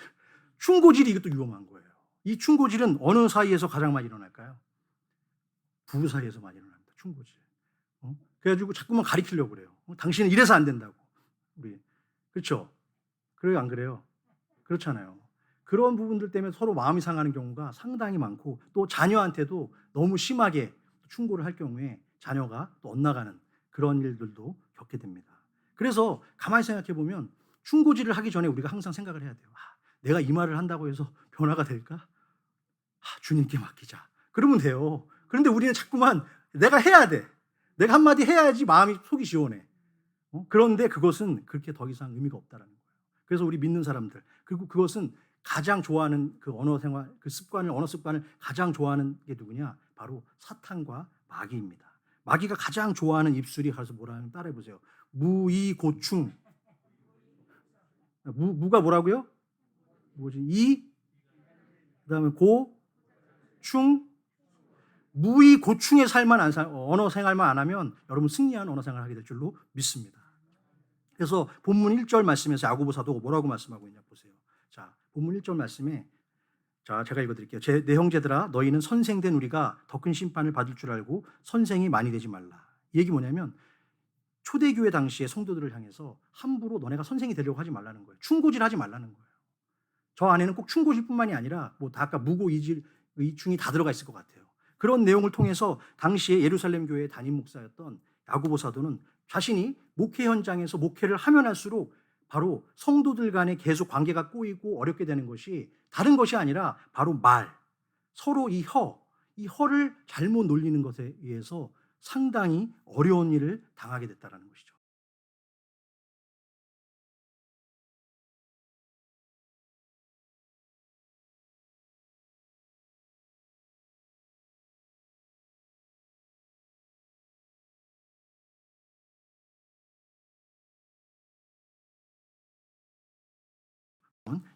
충고질이 이것도 위험한 거예요. 이 충고질은 어느 사이에서 가장 많이 일어날까요? 부부 사이에서 많이 일어납니다. 충고질. 그래가지고 자꾸만 가르치려고 그래요. 당신은 이래서 안 된다고. 우리 그렇죠? 그래요, 안 그래요? 그렇잖아요. 그런 부분들 때문에 서로 마음이 상하는 경우가 상당히 많고 또 자녀한테도 너무 심하게 충고를 할 경우에 자녀가 또 엇나가는 그런 일들도 겪게 됩니다. 그래서 가만히 생각해 보면 충고질을 하기 전에 우리가 항상 생각을 해야 돼요. 내가 이 말을 한다고 해서 변화가 될까? 주님께 맡기자. 그러면 돼요. 그런데 우리는 자꾸만 내가 해야 돼. 내가 한마디 해야지 마음이 속이 시원해. 그런데 그것은 그렇게 더 이상 의미가 없다라는 거예요. 그래서 우리 믿는 사람들, 그리고 그것은 가장 좋아하는 그 언어 생활, 그 습관을, 언어 습관을 가장 좋아하는 게 누구냐? 바로 사탄과 마귀입니다. 마귀가 가장 좋아하는 입술이 가서 뭐라는 따라해 보세요. 무이고충. 무가 뭐라고요? 뭐지? 그다음에 고충. 무이고충의 삶만 언어 생활만 안 하면 여러분 승리하는 언어 생활을 하게 될 줄로 믿습니다. 그래서 본문 1절 말씀에서 야고보 사도가 뭐라고 말씀하고 있냐 보세요. 자, 본문 1절 말씀에 자, 제가 읽어드릴게요. 내 형제들아, 너희는 선생된 우리가 더 큰 심판을 받을 줄 알고 선생이 많이 되지 말라. 이 얘기 뭐냐면 초대교회 당시에 성도들을 향해서 함부로 너네가 선생이 되려고 하지 말라는 거예요. 충고질 하지 말라는 거예요. 저 안에는 꼭 충고질뿐만이 아니라 뭐 다 아까 무고 이질 이충이 다 들어가 있을 것 같아요. 그런 내용을 통해서 당시에 예루살렘 교회의 담임 목사였던 야고보 사도는 자신이 목회 현장에서 목회를 하면 할수록 바로 성도들 간에 계속 관계가 꼬이고 어렵게 되는 것이 다른 것이 아니라 바로 서로 이 혀를 잘못 놀리는 것에 의해서 상당히 어려운 일을 당하게 됐다는 것이죠.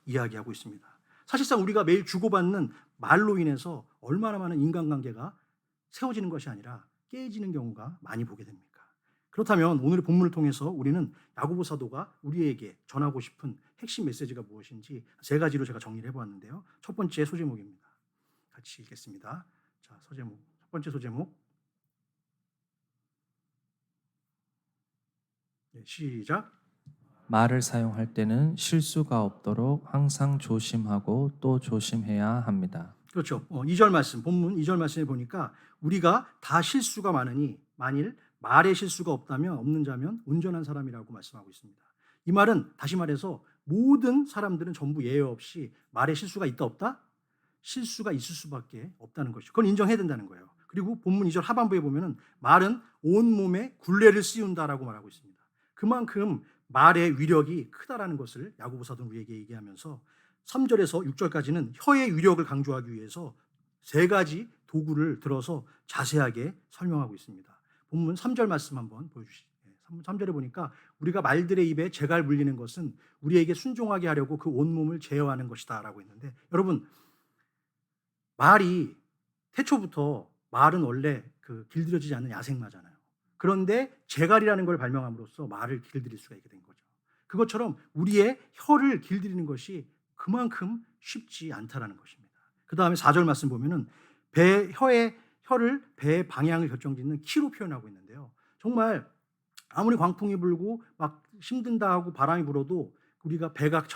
이야기하고 있습니다. 사실상 우리가 매일 주고받는 말로 인해서 얼마나 많은 인간관계가 세워지는 것이 아니라 깨지는 경우가 많이 보게 됩니까? 그렇다면 오늘의 본문을 통해서 우리는 야고보 사도가 우리에게 전하고 싶은 핵심 메시지가 무엇인지 세 가지로 제가 정리를 해보았는데요. 첫 번째 소제목입니다. 같이 읽겠습니다. 자, 소제목. 첫 번째 소제목. 네, 시작. 말을 사용할 때는 실수가 없도록 항상 조심하고 또 조심해야 합니다. 그렇죠. 2절 말씀, 본문 2절 말씀에 보니까 우리가 다 실수가 많으니 만일 말에 실수가 없는 자면 온전한 사람이라고 말씀하고 있습니다. 이 말은 다시 말해서 모든 사람들은 전부 예외 없이 말에 실수가 있다 없다? 실수가 있을 수밖에 없다는 것이죠. 그건 인정해야 된다는 거예요. 그리고 본문 2절 하반부에 보면은 말은 온몸에 굴레를 씌운다라고 말하고 있습니다. 그만큼 말의 위력이 크다라는 것을 야고보 사도는 우리에게 얘기하면서 3절에서 6절까지는 혀의 위력을 강조하기 위해서 세 가지 도구를 들어서 자세하게 설명하고 있습니다. 본문 3절 말씀 한번 보여주시죠. 3절에 보니까 우리가 말들의 입에 재갈 물리는 것은 우리에게 순종하게 하려고 그 온몸을 제어하는 것이다 라고 했는데 여러분 말이 태초부터 말은 원래 길들여지지 않는 야생마잖아요. 그런데 재갈이라는 걸 발명함으로써 말을 길들일 수가 있게 된 거죠. 그것처럼 우리의 혀를 길들이는 것이 그만큼 쉽지 않다라는 것입니다. 그 다음에 4절 말씀 보면은 혀를 배의 방향을 결정짓는 키로 표현하고 있는데요. 정말 아무리 광풍이 불고 막 힘든다 하고 바람이 불어도 우리가 배가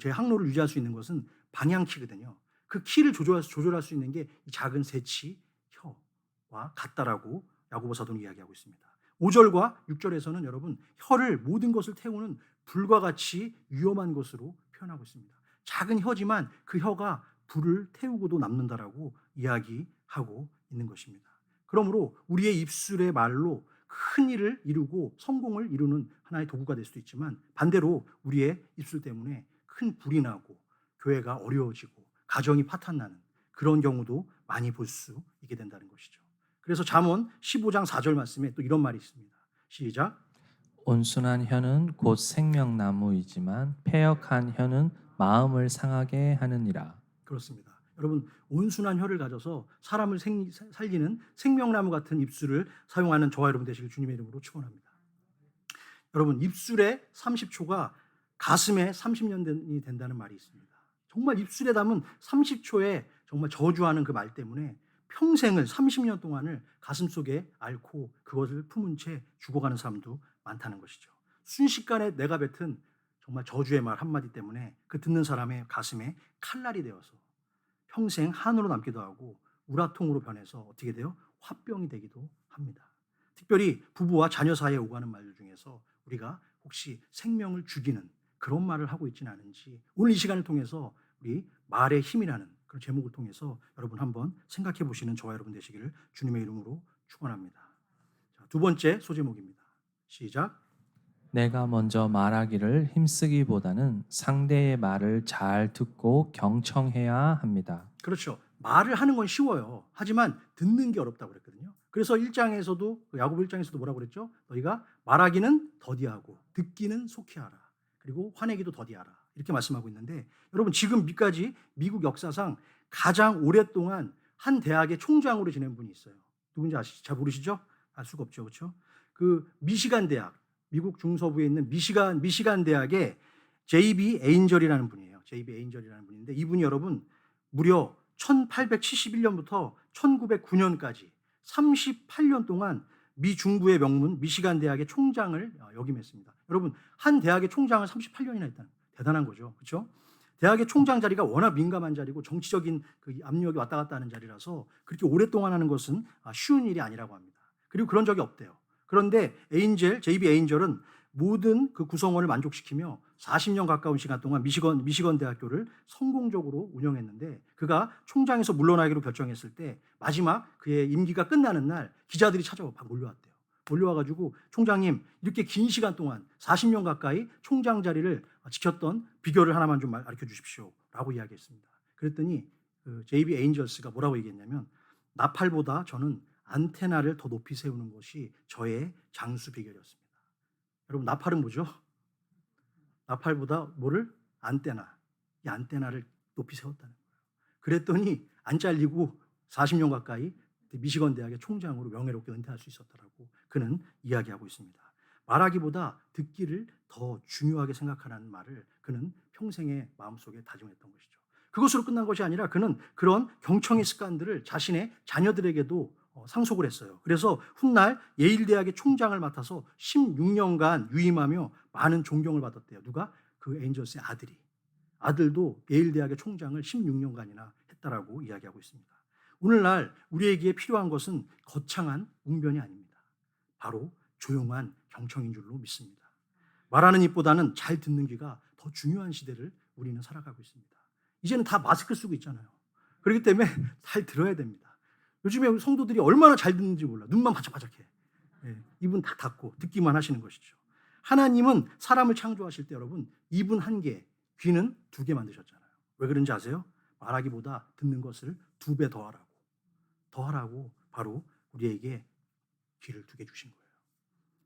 제 항로를 유지할 수 있는 것은 방향키거든요. 그 키를 조절할 수 있는 게 이 작은 새치, 혀와 같다라고 야고보 사도는 이야기하고 있습니다. 5절과 6절에서는 여러분 혀를 모든 것을 태우는 불과 같이 위험한 것으로 표현하고 있습니다. 작은 혀지만 그 혀가 불을 태우고도 남는다라고 이야기하고 있는 것입니다. 그러므로 우리의 입술의 말로 큰 일을 이루고 성공을 이루는 하나의 도구가 될 수도 있지만 반대로 우리의 입술 때문에 큰 불이 나고 교회가 어려워지고 가정이 파탄나는 그런 경우도 많이 볼 수 있게 된다는 것이죠. 그래서 잠언 15장 4절 말씀에 또 이런 말이 있습니다. 시작. 온순한 혀는 곧 생명나무이지만 패역한 혀는 마음을 상하게 하느니라. 그렇습니다. 여러분, 온순한 혀를 가져서 사람을 살리는 생명나무 같은 입술을 사용하는 저와 여러분 되시길 주님의 이름으로 축원합니다. 여러분, 입술에 30초가 가슴에 30년이 된다는 말이 있습니다. 정말 입술에 담은 30초의 정말 저주하는 그 말 때문에 평생을 30년 동안을 가슴속에 앓고 그것을 품은 채 죽어가는 사람도 많다는 것이죠. 순식간에 내가 뱉은 정말 저주의 말 한마디 때문에 그 듣는 사람의 가슴에 칼날이 되어서 평생 한으로 남기도 하고 우라통으로 변해서 어떻게 돼요? 화병이 되기도 합니다. 특별히 부부와 자녀 사이에 오가는 말들 중에서 우리가 혹시 생명을 죽이는 그런 말을 하고 있지는 않은지 오늘 이 시간을 통해서 우리 말의 힘이라는 그런 제목을 통해서 여러분 한번 생각해 보시는 저와 여러분 되시기를 주님의 이름으로 축원합니다. 자, 두 번째 소제목입니다. 시작. 내가 먼저 말하기를 힘쓰기보다는 상대의 말을 잘 듣고 경청해야 합니다. 그렇죠. 말을 하는 건 쉬워요. 하지만 듣는 게 어렵다고 그랬거든요. 그래서 1장에서도 야고보 1장에서도 뭐라고 그랬죠? 너희가 말하기는 더디하고 듣기는 속히 하라. 그리고 화내기도 더디하라. 이렇게 말씀하고 있는데 여러분 지금까지 미국 역사상 가장 오랫동안 한 대학의 총장으로 지낸 분이 있어요. 누군지 아시죠? 잘 모르시죠? 알 수가 없죠. 그렇죠? 그 미시간 대학, 미국 중서부에 있는 미시간 대학의 J.B. 에인절이라는 분이에요. J.B. 에인절이라는 분인데 이분이 여러분 무려 1871년부터 1909년까지 38년 동안 미 중부의 명문 미시간 대학의 총장을 역임했습니다. 여러분 한 대학의 총장을 38년이나 했다는 대단한 거죠. 그렇죠? 대학의 총장 자리가 워낙 민감한 자리고 정치적인 그 압력이 왔다 갔다 하는 자리라서 그렇게 오랫동안 하는 것은 쉬운 일이 아니라고 합니다. 그리고 그런 적이 없대요. 그런데 J.B. 에인절은 모든 그 구성원을 만족시키며 40년 가까운 시간 동안 미시건 대학교를 성공적으로 운영했는데 그가 총장에서 물러나기로 결정했을 때 마지막 그의 임기가 끝나는 날 기자들이 찾아와 몰려왔대요. 몰려와가지고 총장님 이렇게 긴 시간 동안 40년 가까이 총장 자리를 지켰던 비결을 하나만 좀 가르쳐 주십시오라고 이야기했습니다. 그랬더니 그 J.B. 에인절스가 뭐라고 얘기했냐면 나팔보다 저는 안테나를 더 높이 세우는 것이 저의 장수 비결이었습니다. 여러분 나팔은 뭐죠? 나팔보다 뭐를? 안테나. 이 안테나를 높이 세웠다는 거예요. 그랬더니 안 잘리고 40년 가까이 미시건 대학의 총장으로 명예롭게 은퇴할 수 있었다라고 그는 이야기하고 있습니다. 말하기보다 듣기를 더 중요하게 생각하는 말을 그는 평생의 마음속에 다짐했던 것이죠. 그것으로 끝난 것이 아니라 그는 그런 경청의 습관들을 자신의 자녀들에게도 상속을 했어요. 그래서 훗날 예일대학의 총장을 맡아서 16년간 유임하며 많은 존경을 받았대요. 누가? 그 에인절스의 아들이. 아들도 예일대학의 총장을 16년간이나 했다라고 이야기하고 있습니다. 오늘날 우리에게 필요한 것은 거창한 웅변이 아닙니다. 바로 조용한 경청인 줄로 믿습니다. 말하는 입보다는 잘 듣는 귀가 더 중요한 시대를 우리는 살아가고 있습니다. 이제는 다 마스크 쓰고 있잖아요. 그렇기 때문에 잘 들어야 됩니다. 요즘에 성도들이 얼마나 잘 듣는지 몰라. 눈만 바짝바짝해. 입은 다 닫고 듣기만 하시는 것이죠. 하나님은 사람을 창조하실 때 여러분 입은 한 개, 귀는 두 개 만드셨잖아요. 왜 그런지 아세요? 말하기보다 듣는 것을 2배 더 하라고 바로 우리에게 귀를 2개 주신 거예요.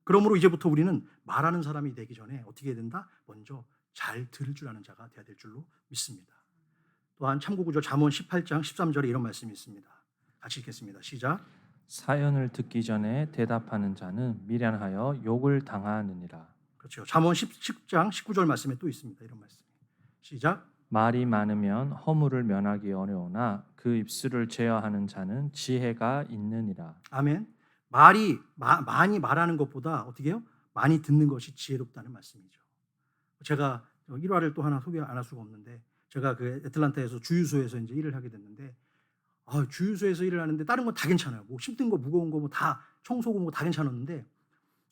그러므로 이제부터 우리는 말하는 사람이 되기 전에 어떻게 해야 된다? 먼저 잘 들을 줄 아는 자가 되어야 될 줄로 믿습니다. 또한 참고구절 잠언 18장 13절에 이런 말씀이 있습니다. 같이 읽겠습니다. 시작. 사연을 듣기 전에 대답하는 자는 미련하여 욕을 당하느니라. 그렇죠. 잠언 10장 19절 말씀에 또 있습니다. 이런 말씀. 시작. 말이 많으면 허물을 면하기 어려우나 그 입술을 제어하는 자는 지혜가 있느니라. 아멘. 많이 말하는 것보다 어떻게 해요? 많이 듣는 것이 지혜롭다는 말씀이죠. 제가 일화를 또 하나 소개 안 할 수가 없는데 제가 그 애틀란타에서 주유소에서 이제 일을 하게 됐는데 주유소에서 일을 하는데 다른 건 다 괜찮아요. 뭐 힘든 거 무거운 거 뭐 다 청소고 뭐 다 괜찮았는데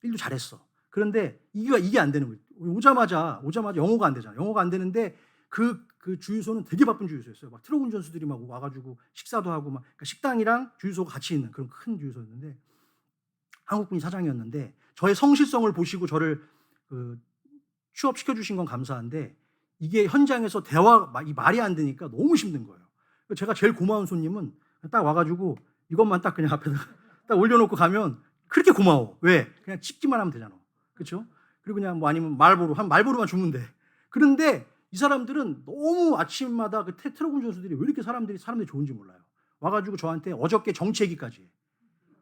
일도 잘했어. 그런데 이게 안 되는 거예요. 오자마자 영어가 안 되잖아요. 영어가 안 되는데 그 주유소는 되게 바쁜 주유소였어요. 막 트럭 운전수들이 막 와가지고 식사도 하고 막 그러니까 식당이랑 주유소가 같이 있는 그런 큰 주유소였는데 한국분이 사장이었는데 저의 성실성을 보시고 저를 취업시켜 주신 건 감사한데 이게 현장에서 이 말이 안 되니까 너무 힘든 거예요. 제가 제일 고마운 손님은 딱 와가지고 이것만 딱 그냥 앞에다 딱 올려놓고 가면 그렇게 고마워. 왜? 그냥 찍기만 하면 되잖아. 그렇죠? 그리고 그냥 뭐 아니면 말보로만 주면 돼. 그런데 이 사람들은 너무 아침마다 그 트럭 운전수들이 왜 이렇게 사람들이 좋은지 몰라요. 와가지고 저한테 어저께 정치 얘기까지 해.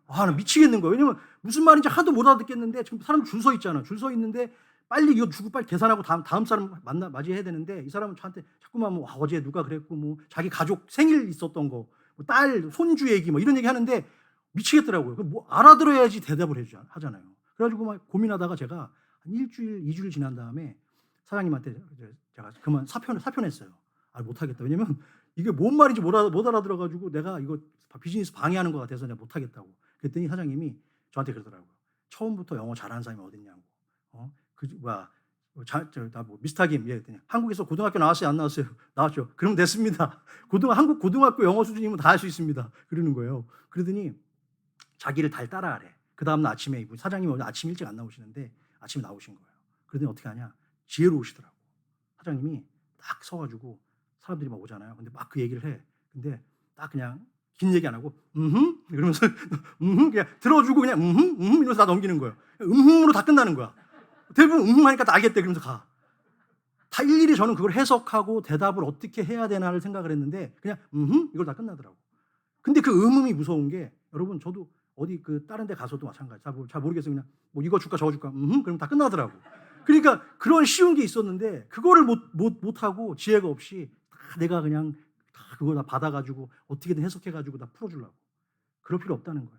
나 미치겠는 거예요. 왜냐면 무슨 말인지 하도 못 알아듣겠는데 지금 사람 줄 서 있잖아. 줄 서 있는데 빨리 이거 주고 빨리 계산하고 다음 사람 맞이해야 되는데 이 사람은 저한테 자꾸만 뭐 어제 누가 그랬고 뭐 자기 가족 생일 있었던 거, 뭐 딸 손주 얘기 뭐 이런 얘기 하는데 미치겠더라고요. 뭐 알아들어야지 대답을 하잖아요. 그래가지고 막 고민하다가 제가 한 일주일, 2주일 지난 다음에 사장님한테 제가 그만 사표냈어요. 못하겠다. 왜냐면 이게 뭔 말인지 못 알아들어가지고 내가 이거 비즈니스 방해하는 것 같아서 내가 못하겠다고. 그랬더니 사장님이 저한테 그러더라고요. 처음부터 영어 잘하는 사람이 어딨냐고. 미스터 김, 그랬더니 한국에서 고등학교 나왔어요, 안 나왔어요? 나왔죠. 그럼 됐습니다. 한국 고등학교 영어 수준이면 다 할 수 있습니다. 그러는 거예요. 그러더니 자기를 잘 따라하래. 그 다음날 아침에 사장님이 오늘 아침 일찍 안 나오시는데 아침에 나오신 거예요. 그러더니 어떻게 하냐? 지혜로우시더라고. 사장님이 딱 서가지고 사람들이 막 오잖아요. 근데 막 그 얘기를 해. 근데 딱 그냥 긴 얘기 안 하고 이러면서 그냥 들어주고 그냥 이러면서 다 넘기는 거예요. 으로 다 끝나는 거야. 대부분 하니까 다 알겠대 그러면서 가. 다 일일이 저는 그걸 해석하고 대답을 어떻게 해야 되나를 생각을 했는데 그냥 이걸 다 끝나더라고. 근데 그 음음이 무서운 게 여러분 저도 어디 그 다른 데 가서도 마찬가지. 잘 모르겠어요. 그냥 뭐 이거 줄까 저거 줄까 그럼 다 끝나더라고. 그러니까 그런 쉬운 게 있었는데 그거를 못 하고 지혜가 없이 다 내가 그냥 다 그거 다 받아가지고 어떻게든 해석해가지고 다 풀어주려고. 그럴 필요 없다는 거예요.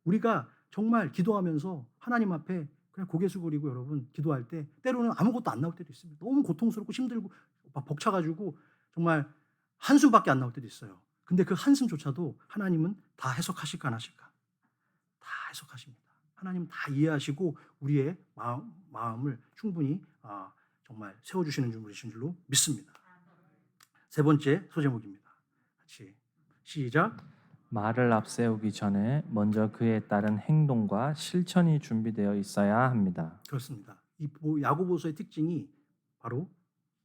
우리가 정말 기도하면서 하나님 앞에 그냥 고개 숙이고 여러분 기도할 때 때로는 아무것도 안 나올 때도 있습니다. 너무 고통스럽고 힘들고 막 벅차가지고 정말 한숨밖에 안 나올 때도 있어요. 근데 그 한숨조차도 하나님은 다 해석하실까 안 하실까? 다 해석하십니다. 하나님 다 이해하시고 우리의 마음을 충분히 정말 세워주시는 분이신 줄로 믿습니다. 세 번째 소제목입니다. 같이 시작. 말을 앞세우기 전에 먼저 그에 따른 행동과 실천이 준비되어 있어야 합니다. 그렇습니다. 이 야고보서의 특징이 바로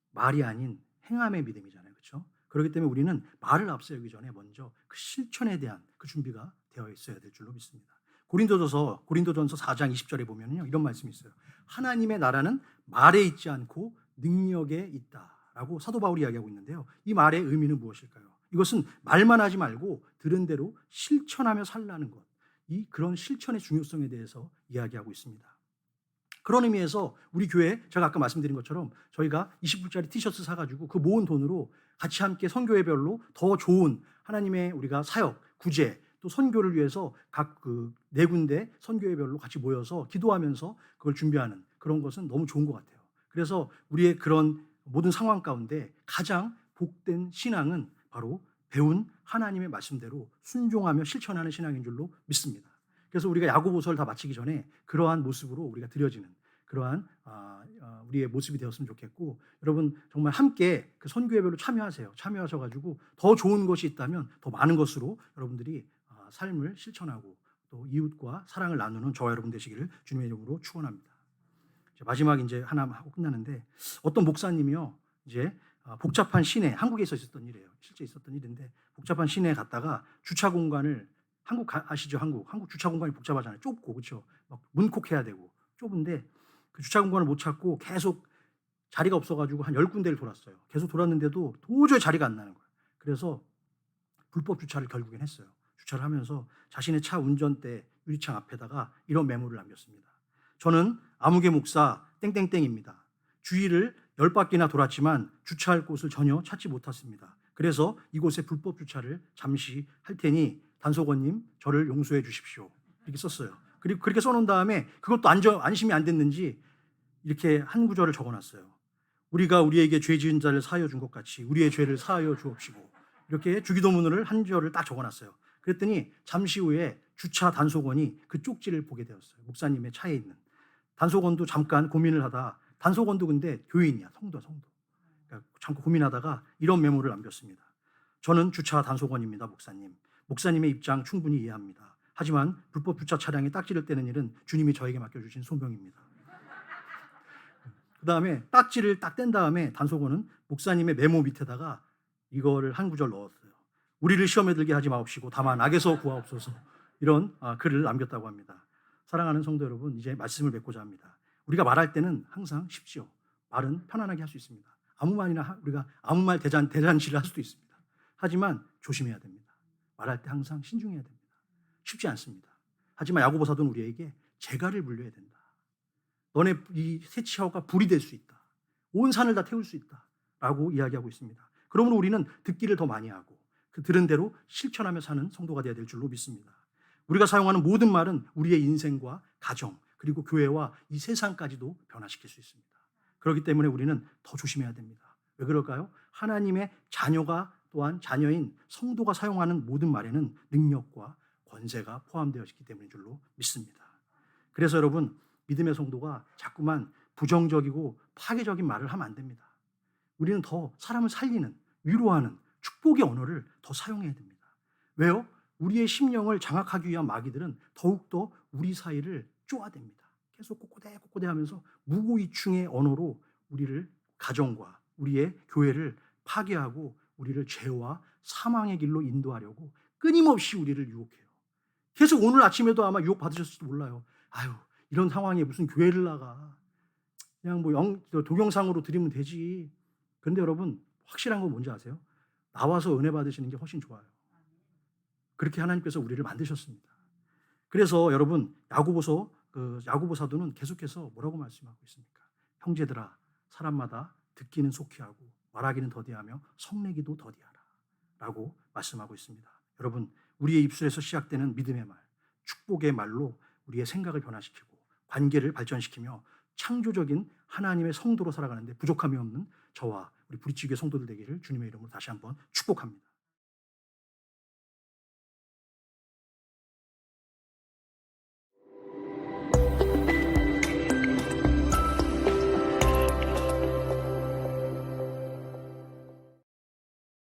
말이 아닌 행함의 믿음이잖아요. 그렇죠? 그렇기 때문에 우리는 말을 앞세우기 전에 먼저 그 실천에 대한 그 준비가 되어 있어야 될 줄로 믿습니다. 고린도전서 4장 20절에 보면요. 이런 말씀이 있어요. 하나님의 나라는 말에 있지 않고 능력에 있다라고 사도 바울이 이야기하고 있는데요. 이 말의 의미는 무엇일까요? 이것은 말만 하지 말고 들은 대로 실천하며 살라는 것. 그런 실천의 중요성에 대해서 이야기하고 있습니다. 그런 의미에서 우리 교회 제가 아까 말씀드린 것처럼 저희가 20불짜리 티셔츠 사가지고 그 모은 돈으로 같이 함께 선교회별로 더 좋은 하나님의 우리가 사역, 구제 또 선교를 위해서 각 그 네 군데 선교회별로 같이 모여서 기도하면서 그걸 준비하는 그런 것은 너무 좋은 것 같아요. 그래서 우리의 그런 모든 상황 가운데 가장 복된 신앙은 바로 배운 하나님의 말씀대로 순종하며 실천하는 신앙인 줄로 믿습니다. 그래서 우리가 야고보서를 다 마치기 전에 그러한 모습으로 우리가 드려지는 그러한 우리의 모습이 되었으면 좋겠고 여러분 정말 함께 그 선교회별로 참여하셔가지고 더 좋은 것이 있다면 더 많은 것으로 여러분들이 삶을 실천하고 또 이웃과 사랑을 나누는 저와 여러분 되시기를 주님의 이름으로 축원합니다. 마지막 이제 하나 하고 끝나는데 어떤 목사님이요 이제 복잡한 시내 한국에서 있었던 일이에요. 실제 있었던 일인데 복잡한 시내에 갔다가 주차 공간을 한국 아시죠? 한국 주차 공간이 복잡하잖아요. 좁고 그렇죠. 막 문콕해야 되고 좁은데 그 주차 공간을 못 찾고 계속 자리가 없어가지고 한 10군데를 돌았어요. 계속 돌았는데도 도저히 자리가 안 나는 거예요. 그래서 불법 주차를 결국엔 했어요. 주차를 하면서 자신의 차 운전대 유리창 앞에다가 이런 메모를 남겼습니다. 저는 아무개 목사 땡땡땡입니다. 주위를 10바퀴나 돌았지만 주차할 곳을 전혀 찾지 못했습니다. 그래서 이곳에 불법 주차를 잠시 할 테니 단속원님 저를 용서해 주십시오. 이렇게 썼어요. 그리고 그렇게 써놓은 다음에 그것도 안심이 안 됐는지 이렇게 한 구절을 적어놨어요. 우리가 우리에게 죄 지은 자를 사하여 준 것 같이 우리의 죄를 사하여 주옵시고 이렇게 주기도문을 한 절을 딱 적어놨어요. 그랬더니 잠시 후에 주차 단속원이 그 쪽지를 보게 되었어요. 목사님의 차에 있는. 단속원도 잠깐 고민을 하다 단속원도 근데 교인이야. 성도. 그러니까 잠깐 고민하다가 이런 메모를 남겼습니다. 저는 주차 단속원입니다. 목사님의 입장 충분히 이해합니다. 하지만 불법 주차 차량에 딱지를 떼는 일은 주님이 저에게 맡겨주신 소명입니다. 그 다음에 딱지를 딱 뗀 다음에 단속원은 목사님의 메모 밑에다가 이거를 한 구절 넣었어요. 우리를 시험에 들게 하지 마옵시고 다만 악에서 구하옵소서. 이런 글을 남겼다고 합니다. 사랑하는 성도 여러분, 이제 말씀을 맺고자 합니다. 우리가 말할 때는 항상 쉽지요. 말은 편안하게 할 수 있습니다. 아무 말이나 우리가 아무 말 대잔치를 할 수도 있습니다. 하지만 조심해야 됩니다. 말할 때 항상 신중해야 됩니다. 쉽지 않습니다. 하지만 야고보 사도는 우리에게 재갈을 물려야 된다. 너네 이 새치하오가 불이 될 수 있다. 온 산을 다 태울 수 있다. 라고 이야기하고 있습니다. 그러므로 우리는 듣기를 더 많이 하고 그 들은 대로 실천하며 사는 성도가 되어야 될 줄로 믿습니다. 우리가 사용하는 모든 말은 우리의 인생과 가정 그리고 교회와 이 세상까지도 변화시킬 수 있습니다. 그렇기 때문에 우리는 더 조심해야 됩니다. 왜 그럴까요? 하나님의 자녀가 또한 자녀인 성도가 사용하는 모든 말에는 능력과 권세가 포함되어 있기 때문인 줄로 믿습니다. 그래서 여러분, 믿음의 성도가 자꾸만 부정적이고 파괴적인 말을 하면 안 됩니다. 우리는 더 사람을 살리는, 위로하는 축복의 언어를 더 사용해야 됩니다. 왜요? 우리의 심령을 장악하기 위한 마귀들은 더욱더 우리 사이를 쪼아댑니다. 계속 꼬꼬대 하면서 무고이충의 언어로 우리를 가정과 우리의 교회를 파괴하고 우리를 죄와 사망의 길로 인도하려고 끊임없이 우리를 유혹해요. 계속 오늘 아침에도 아마 유혹 받으셨을지도 몰라요. 아유, 이런 상황에 무슨 교회를 나가. 그냥 뭐 동영상으로 드리면 되지. 그런데 여러분, 확실한 건 뭔지 아세요? 나와서 은혜 받으시는 게 훨씬 좋아요. 그렇게 하나님께서 우리를 만드셨습니다. 그래서 여러분, 야고보 사도는 계속해서 뭐라고 말씀하고 있습니까? 형제들아, 사람마다 듣기는 속히 하고 말하기는 더디하며 성내기도 더디하라 라고 말씀하고 있습니다. 여러분, 우리의 입술에서 시작되는 믿음의 말, 축복의 말로 우리의 생각을 변화시키고 관계를 발전시키며 창조적인 하나님의 성도로 살아가는데 부족함이 없는 저와 우리 브릿지교회 성도들 되기를 주님의 이름으로 다시 한번 축복합니다.